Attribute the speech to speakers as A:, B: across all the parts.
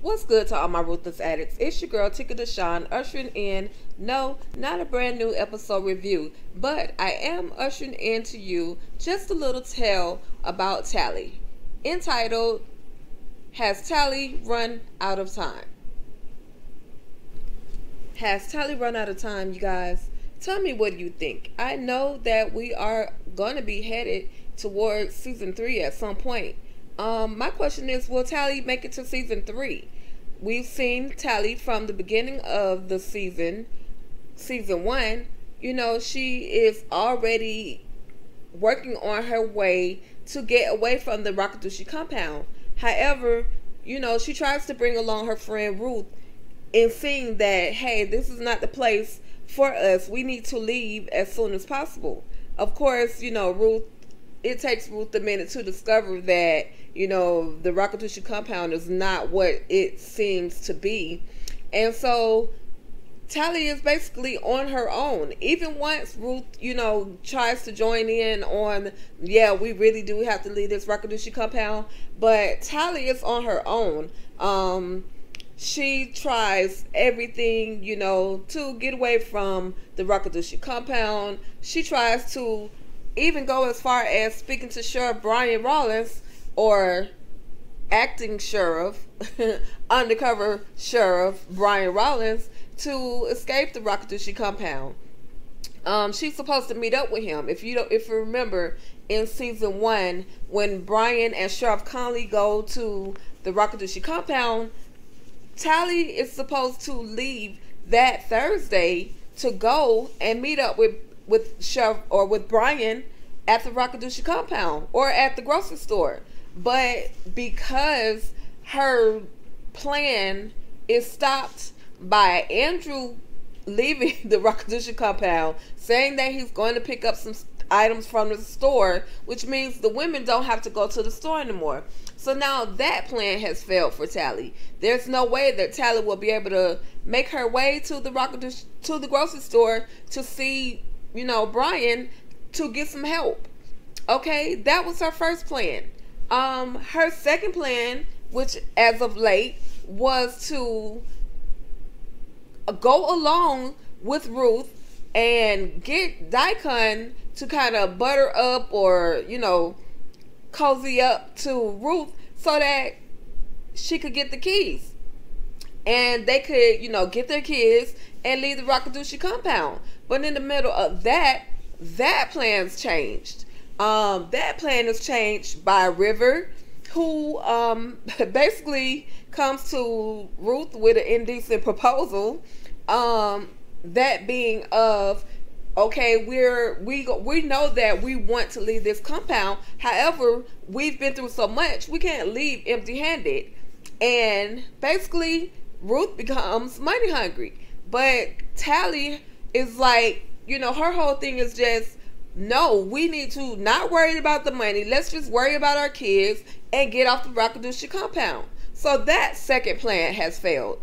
A: What's good to all my ruthless addicts? It's your girl Tika Deshawn ushering in, no, not a brand new episode review, but I am ushering in to you just a little tale about Tally, entitled, Has Tally Run Out of Time? Has Tally run out of time, you guys? Tell me, what do you think? I know that we are going to be headed towards season 3 at some point. My question is, will Tally make it to season 3? We've seen Tally from the beginning of the season 1. You know, she is already working on her way to get away from the Rakadushi compound. However, you know, she tries to bring along her friend Ruth, and seeing that, hey, this is not the place for us. We need to leave as soon as possible. Of course, you know, it takes Ruth a minute to discover that, you know, the Rakadushi compound is not what it seems to be. And so Tally is basically on her own. Even once Ruth, you know, tries to join in on, yeah, we really do have to leave this Rakadushi compound, but Tally is on her own. She tries everything, you know, to get away from the Rakadushi compound. She tries to even go as far as speaking to Sheriff Brian Rawlins, or acting sheriff, undercover sheriff Brian Rawlins, to escape the Rakadushi compound. She's supposed to meet up with him. If you remember, in season 1, when Brian and Sheriff Conley go to the Rakadushi compound, Tally is supposed to leave that Thursday to go and meet up with Sheriff or with Brian at the Rakadushi compound or at the grocery store. But because her plan is stopped by Andrew leaving the Rakadushi compound, saying that he's going to pick up some items from the store, which means the women don't have to go to the store anymore. So now that plan has failed for Tally. There's no way that Tally will be able to make her way to the grocery store to see, you know, Brian, to get some help. Okay, that was her first plan. Her second plan, which as of late, was to go along with Ruth and get Daikon to kind of butter up, or, you know, cozy up to Ruth so that she could get the keys. And they could, you know, get their kids and leave the Rakadushi compound. But in the middle of that plan's changed. That plan is changed by River, who basically comes to Ruth with an indecent proposal. That being of, okay, we know that we want to leave this compound. However, we've been through so much, we can't leave empty-handed. And basically, Ruth becomes money hungry. But Tally is like, you know, her whole thing is just, no, we need to not worry about the money. Let's just worry about our kids and get off the Rakadushi compound. So that second plan has failed.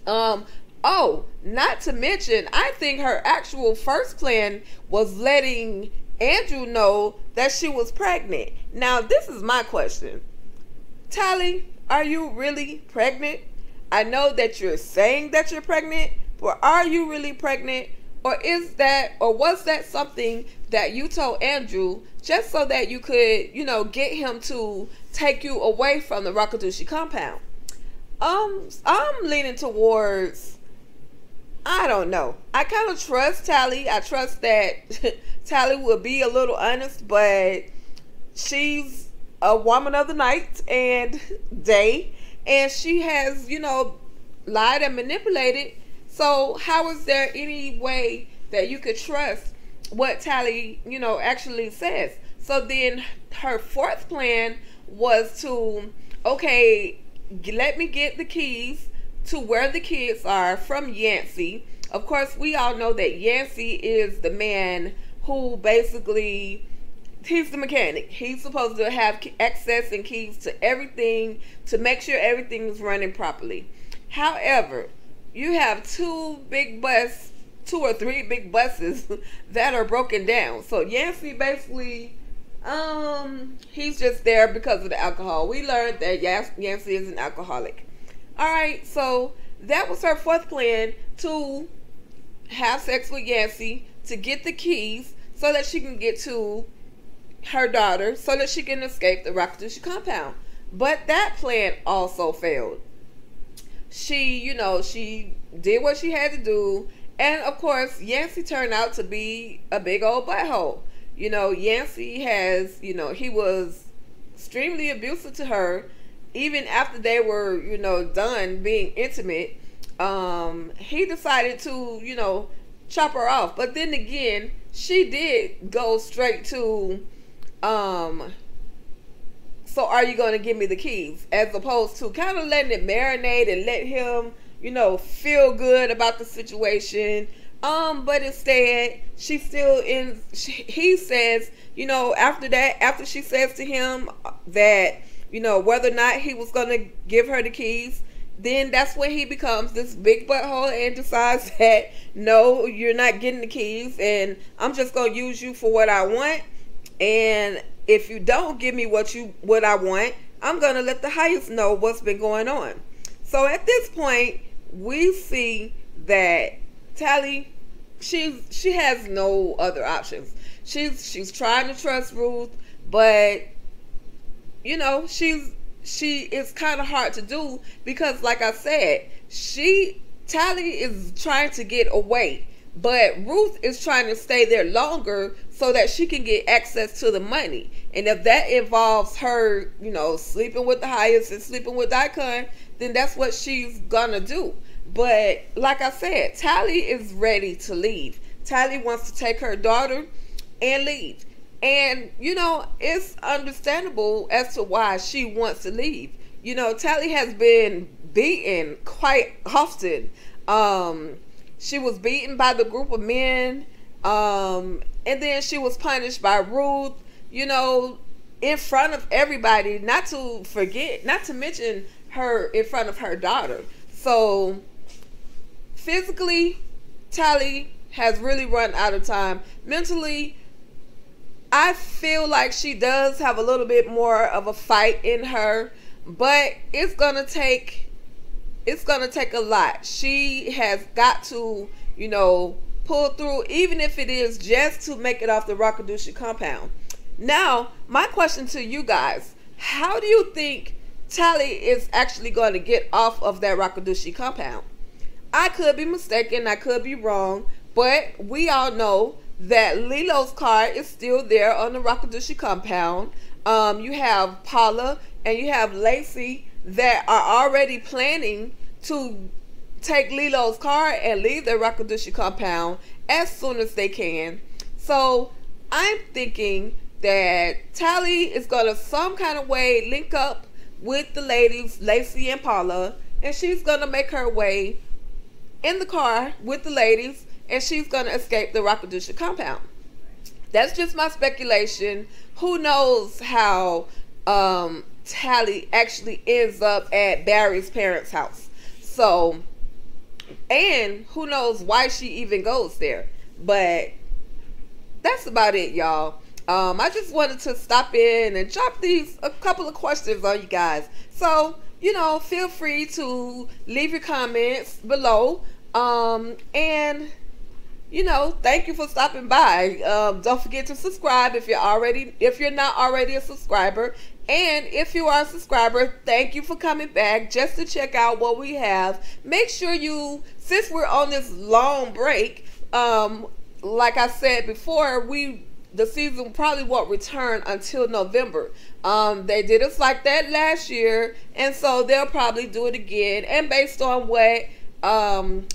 A: Oh, not to mention, I think her actual first plan was letting Andrew know that she was pregnant. Now, this is my question. Tally, are you really pregnant? I know that you're saying that you're pregnant, but are you really pregnant? Or was that something that you told Andrew just so that you could, you know, get him to take you away from the Rakadushi compound? I'm leaning towards, I don't know. I kind of trust Tally. I trust that Tally will be a little honest, but she's a woman of the night and day, and she has, you know, lied and manipulated. So how is there any way that you could trust what Tally, you know, actually says? So then her fourth plan was to, okay, let me get the keys to where the kids are from Yancey. Of course, we all know that Yancey is the man who basically, he's the mechanic. He's supposed to have access and keys to everything to make sure everything is running properly. However, you have two or three big buses that are broken down. So Yancey basically, he's just there because of the alcohol. We learned that Yancey is an alcoholic. Alright, so that was her fourth plan, to have sex with Yancy, to get the keys so that she can get to her daughter, so that she can escape the Rakadusha compound. But that plan also failed. She did what she had to do. And of course, Yancy turned out to be a big old butthole. Yancy he was extremely abusive to her, even after they were, done being intimate. He decided to, chop her off. But then again, she did go straight to, so are you going to give me the keys? As opposed to kind of letting it marinate and let him, feel good about the situation. But instead, he says, after she says to him that, whether or not he was going to give her the keys, then that's when he becomes this big butthole and decides that, no, you're not getting the keys, and I'm just going to use you for what I want. And if you don't give me what I want, I'm going to let the highest know what's been going on. So at this point, we see that Tally, she has no other options. She's trying to trust Ruth, but she is kind of hard to do, because like I said, Tally is trying to get away, but Ruth is trying to stay there longer so that she can get access to the money. And if that involves her, sleeping with the highest and sleeping with Daikon, then that's what she's gonna do. But like I said, Tally is ready to leave. Tally wants to take her daughter and leave. And, it's understandable as to why she wants to leave. Tally has been beaten quite often. She was beaten by the group of men. And then she was punished by Ruth, in front of everybody, not to mention her in front of her daughter. So physically, Tally has really run out of time. Mentally, I feel like she does have a little bit more of a fight in her, but it's gonna take a lot. She has got to, pull through, even if it is just to make it off the Rakadusha compound. Now, my question to you guys, how do you think Tally is actually going to get off of that Rakadusha compound? I could be mistaken, I could be wrong, but we all know that Lilo's car is still there on the Rakadusha compound. You have Paula and you have Lacey that are already planning to take Lilo's car and leave the Rakadusha compound as soon as they can. So I'm thinking that Tally is going to some kind of way link up with the ladies, Lacey and Paula, and she's going to make her way in the car with the ladies, and she's going to escape the Rakadusha compound. That's just my speculation. Who knows how Tally actually ends up at Barry's parents' house. So, and who knows why she even goes there. But that's about it, y'all. I just wanted to stop in and drop a couple of questions on you guys. So, feel free to leave your comments below. And thank you for stopping by. Don't forget to subscribe if you're not already a subscriber. And if you are a subscriber, thank you for coming back just to check out what we have. Make sure since we're on this long break, like I said before, the season probably won't return until November. They did us like that last year, and so they'll probably do it again. And based on what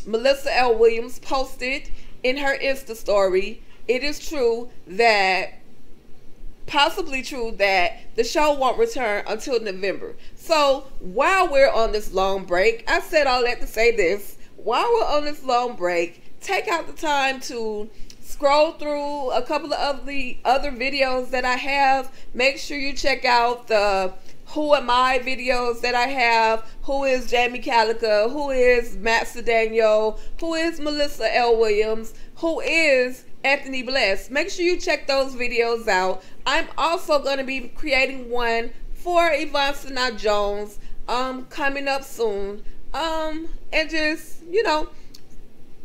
A: Melissa L. Williams posted in her Insta story, it is possibly true that the show won't return until November. So while we're on this long break, I said all that to say this: while we're on this long break, take out the time to scroll through a couple of the other videos that I have. Make sure you check out the Who Am I videos that I have. Who is Jamie Calica? Who is Matt Sedano? Who is Melissa L. Williams? Who is Anthony Bless? Make sure you check those videos out. I'm also going to be creating one for Yvonne Sanaa Jones coming up soon. And just,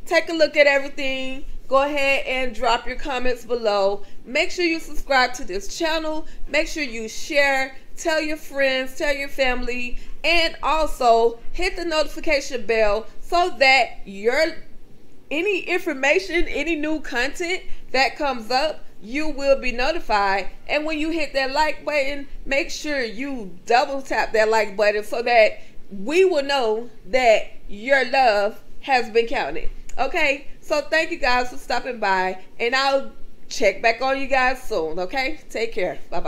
A: take a look at everything. Go ahead and drop your comments below. Make sure you subscribe to this channel. Make sure you share, tell your friends, tell your family, and also hit the notification bell so that any information, any new content that comes up, you will be notified. And when you hit that like button, make sure you double tap that like button so that we will know that your love has been counted. Okay, so thank you guys for stopping by, and I'll check back on you guys soon. Okay, take care. Bye bye.